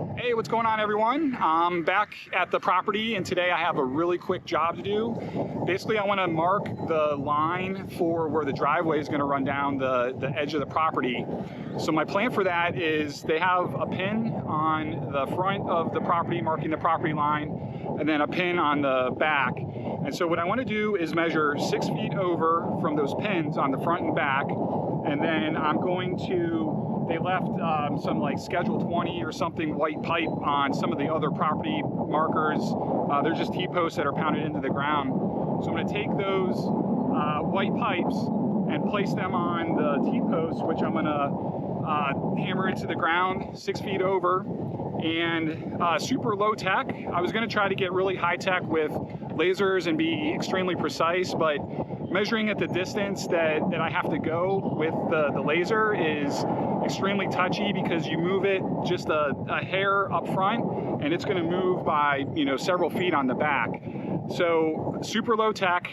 Hey, what's going on, everyone? I'm back at the property, and today I have a really quick job to do. Basically, I want to mark the line for where the driveway is going to run down the edge of the property. So my plan for that is they have a pin on the front of the property marking the property line, and then a pin on the back. And so what I want to do is measure 6 feet over from those pins on the front and back, and then I'm going to they left some like Schedule 20 or something white pipe on some of the other property markers. They're just T-posts that are pounded into the ground. So I'm going to take those white pipes and place them on the T-posts, which I'm going to hammer into the ground 6 feet over. And super low tech. I was going to try to get really high tech with lasers and be extremely precise, but measuring at the distance that I have to go with the laser is extremely touchy, because you move it just a hair up front and it's going to move by several feet on the back. So super low tech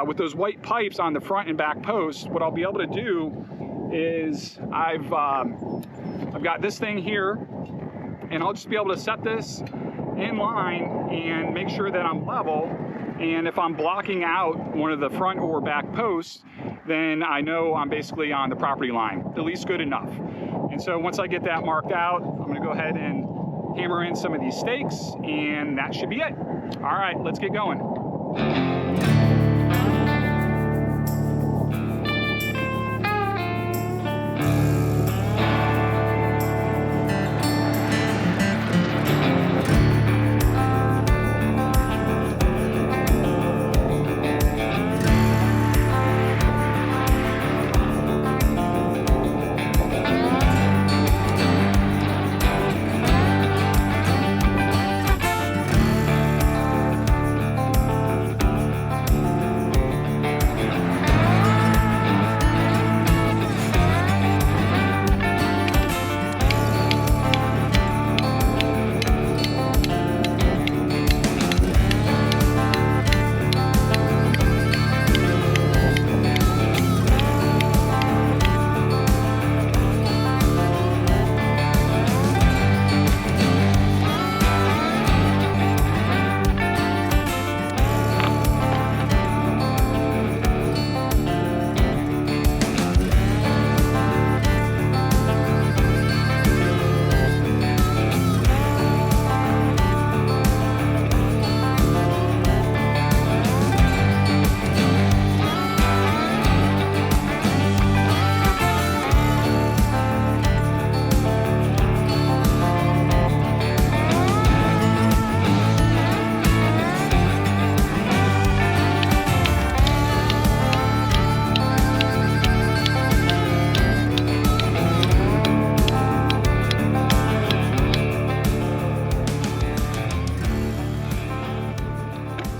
with those white pipes on the front and back posts. What I'll be able to do is I've got this thing here, and I'll just be able to set this in line and make sure that I'm level. And if I'm blocking out one of the front or back posts, then I know I'm basically on the property line, at least good enough. And so once I get that marked out, I'm going to go ahead and hammer in some of these stakes, and that should be it. All right, let's get going.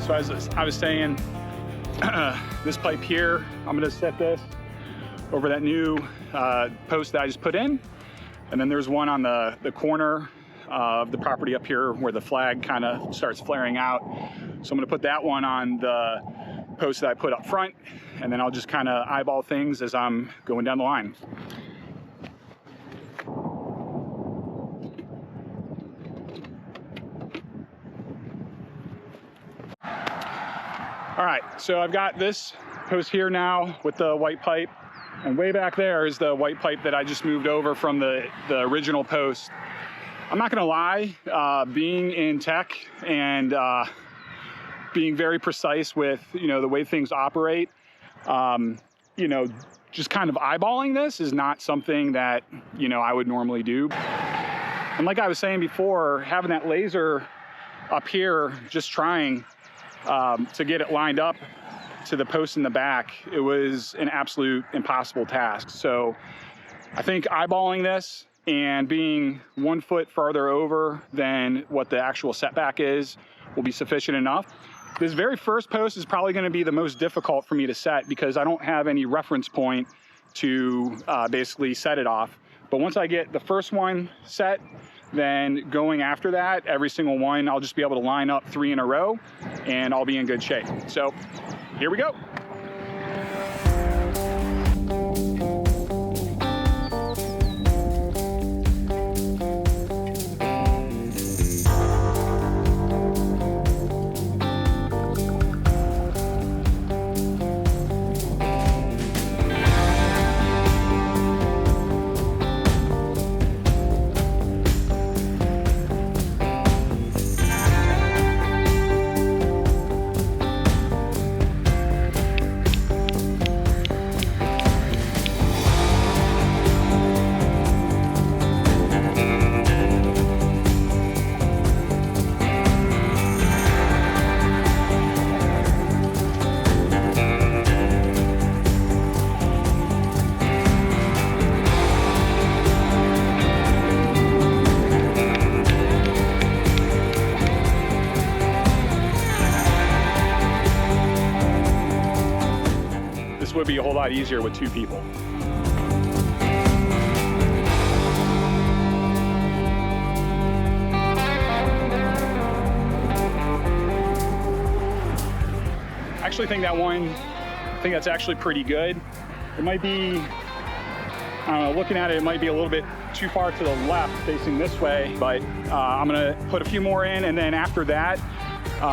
So as I was saying, this pipe here, I'm going to set this over that new post that I just put in. And then there's one on the corner of the property up here where the flag kind of starts flaring out. So I'm going to put that one on the post that I put up front, and then I'll just kind of eyeball things as I'm going down the line. All right, so I've got this post here now with the white pipe, and way back there is the white pipe that I just moved over from the original post. I'm not gonna lie, being in tech and being very precise with the way things operate, just kind of eyeballing this is not something that I would normally do. And like I was saying before, having that laser up here, just trying to get it lined up to the post in the back, it was an absolute impossible task. So I think eyeballing this and being 1 foot farther over than what the actual setback is will be sufficient enough. This very first post is probably going to be the most difficult for me to set, because I don't have any reference point to basically set it off. But once I get the first one set, then going after that, every single one, I'll just be able to line up 3 in a row and I'll be in good shape. So here we go. would be a whole lot easier with 2 people. I actually think that's actually pretty good. It might be, I don't know, looking at it, it might be a little bit too far to the left facing this way, but I'm gonna put a few more in, and then after that,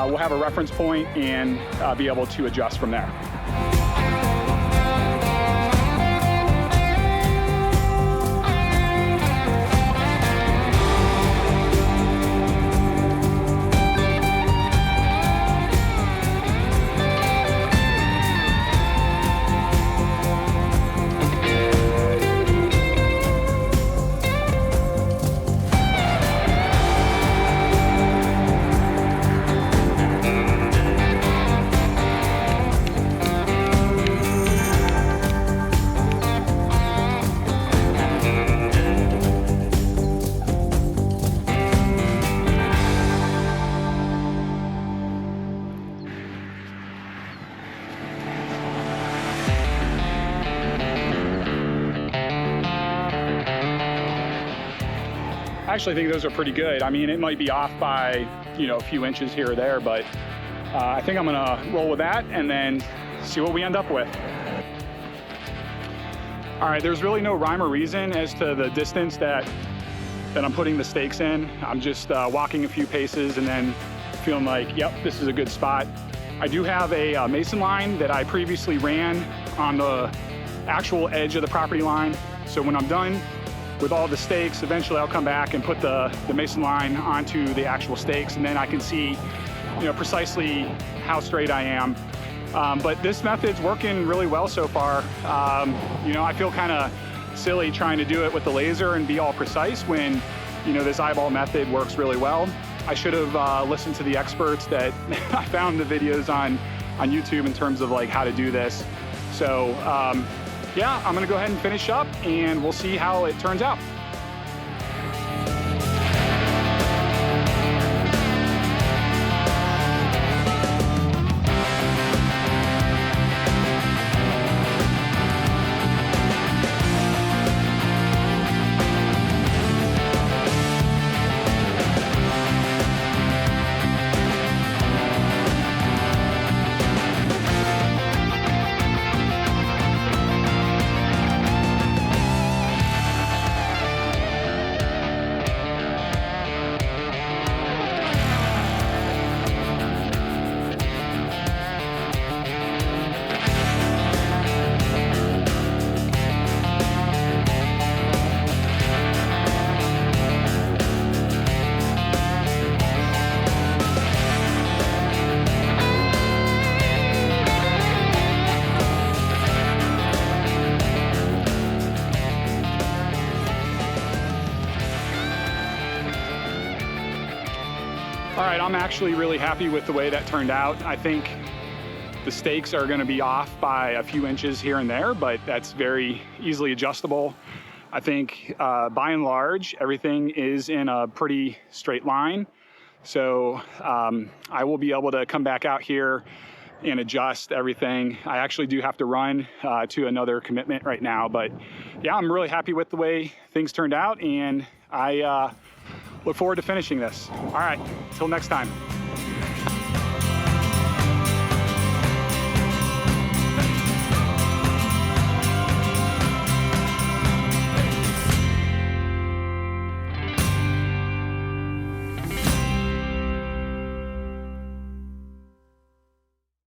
we'll have a reference point and be able to adjust from there. I actually think those are pretty good. I mean, it might be off by, you know, a few inches here or there, but I think I'm gonna roll with that and then see what we end up with. All right, there's really no rhyme or reason as to the distance that I'm putting the stakes in. I'm just walking a few paces and then feeling like, yep, this is a good spot. I do have a mason line that I previously ran on the actual edge of the property line. So when I'm done with all the stakes, eventually I'll come back and put the mason line onto the actual stakes, and then I can see, you know, precisely how straight I am. But this method's working really well so far. You know, I feel kind of silly trying to do it with the laser and be all precise when, you know, this eyeball method works really well. I should have listened to the experts that I found the videos on YouTube in terms of like how to do this. So yeah, I'm gonna go ahead and finish up and we'll see how it turns out. All right, I'm actually really happy with the way that turned out. I think the stakes are gonna be off by a few inches here and there, but that's very easily adjustable. I think by and large, everything is in a pretty straight line. So I will be able to come back out here and adjust everything. I actually do have to run to another commitment right now, but yeah, I'm really happy with the way things turned out, and I look forward to finishing this. All right, till next time.